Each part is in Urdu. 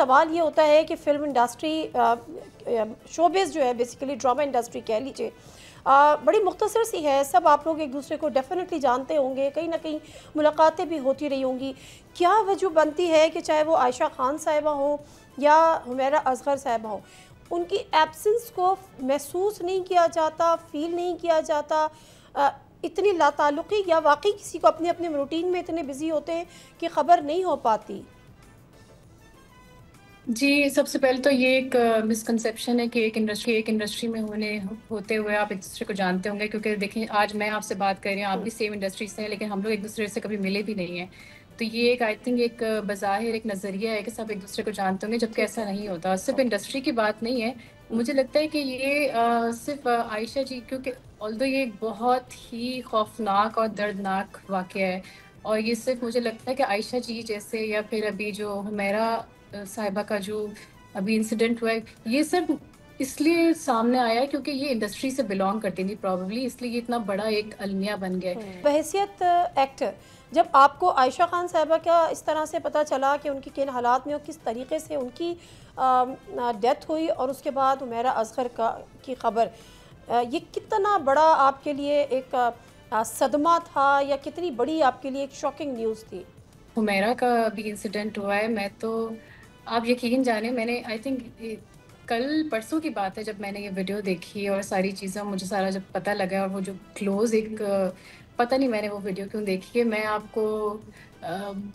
سوال یہ ہوتا ہے کہ فلم انڈسٹری شوبز جو ہے بیسیکلی ڈرامہ انڈسٹری کہہ لیجیے بڑی مختصر سی ہے. سب آپ لوگ ایک دوسرے کو ڈیفینیٹلی جانتے ہوں گے, کہیں نہ کہیں ملاقاتیں بھی ہوتی رہی ہوں گی. کیا وجہ بنتی ہے کہ چاہے وہ عائشہ خان صاحبہ ہوں یا حمیرہ اصغر صاحبہ ہوں, ان کی ایبسنس کو محسوس نہیں کیا جاتا, فیل نہیں کیا جاتا, اتنی لا تعلقی, یا واقعی کسی کو اپنے اپنے روٹین میں اتنے بزی ہوتے ہیں کہ خبر نہیں ہو پاتی؟ جی سب سے پہلے تو یہ ایک مسکنسیپشن ہے کہ ایک انڈسٹری میں ہوتے ہوئے آپ ایک دوسرے کو جانتے ہوں گے, کیونکہ دیکھیں آج میں آپ سے بات کر رہی ہوں, آپ بھی سیم انڈسٹری سے ہیں, لیکن ہم لوگ ایک دوسرے سے کبھی ملے بھی نہیں ہیں. تو یہ ایک آئی تھنک ایک بظاہر ایک نظریہ ہے کہ سب ایک دوسرے کو جانتے ہوں گے, جبکہ ایسا نہیں ہوتا. صرف انڈسٹری کی بات نہیں ہے. مجھے لگتا ہے کہ یہ صرف عائشہ جی, کیونکہ آلدو یہ ایک بہت ہی خوفناک اور دردناک واقعہ ہے, اور یہ صرف مجھے لگتا ہے کہ عائشہ جی جیسے یا پھر ابھی جو حمیرہ صاحبہ کا جو ابھی انسیڈنٹ ہوا ہے, یہ صرف اس لیے سامنے آیا ہے کیونکہ یہ انڈسٹری سے بلانگ کرتی تھی پرابیبلی, اس لیے یہ اتنا بڑا ایک المیہ بن گیا ہے. بحیثیت ایکٹر, جب آپ کو عائشہ خان صاحبہ کا اس طرح سے پتہ چلا کہ ان کی کن حالات میں اور کس طریقے سے ان کی ڈیتھ ہوئی, اور اس کے بعد حمیرہ اصغر کی خبر, یہ کتنا بڑا آپ کے لیے ایک صدمہ تھا, یا کتنی بڑی آپ کے لیے ایک شاکنگ نیوز تھی؟ حمیرہ کا بھی انسیڈنٹ ہوا ہے, میں تو آپ یقین جانیں میں نے آئی تھنک کل پرسوں کی بات ہے جب میں نے یہ ویڈیو دیکھی اور ساری چیزیں مجھے سارا جب پتہ لگا, اور وہ جو کلوز ایک پتہ نہیں میں نے وہ ویڈیو کیوں دیکھی ہے. میں آپ کو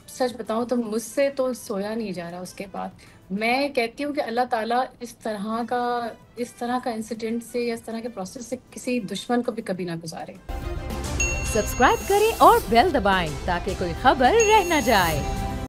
سچ بتاؤں تو مجھ سے تو سویا نہیں جا رہا اس کے بعد. میں کہتی ہوں کہ اللہ تعالیٰ اس طرح کا انسیڈنٹ سے یا اس طرح کے پروسیس سے کسی دشمن کو بھی کبھی نہ گزارے. سبسکرائب کریں اور بیل دبائیں تاکہ کوئی خبر رہ نہ جائے.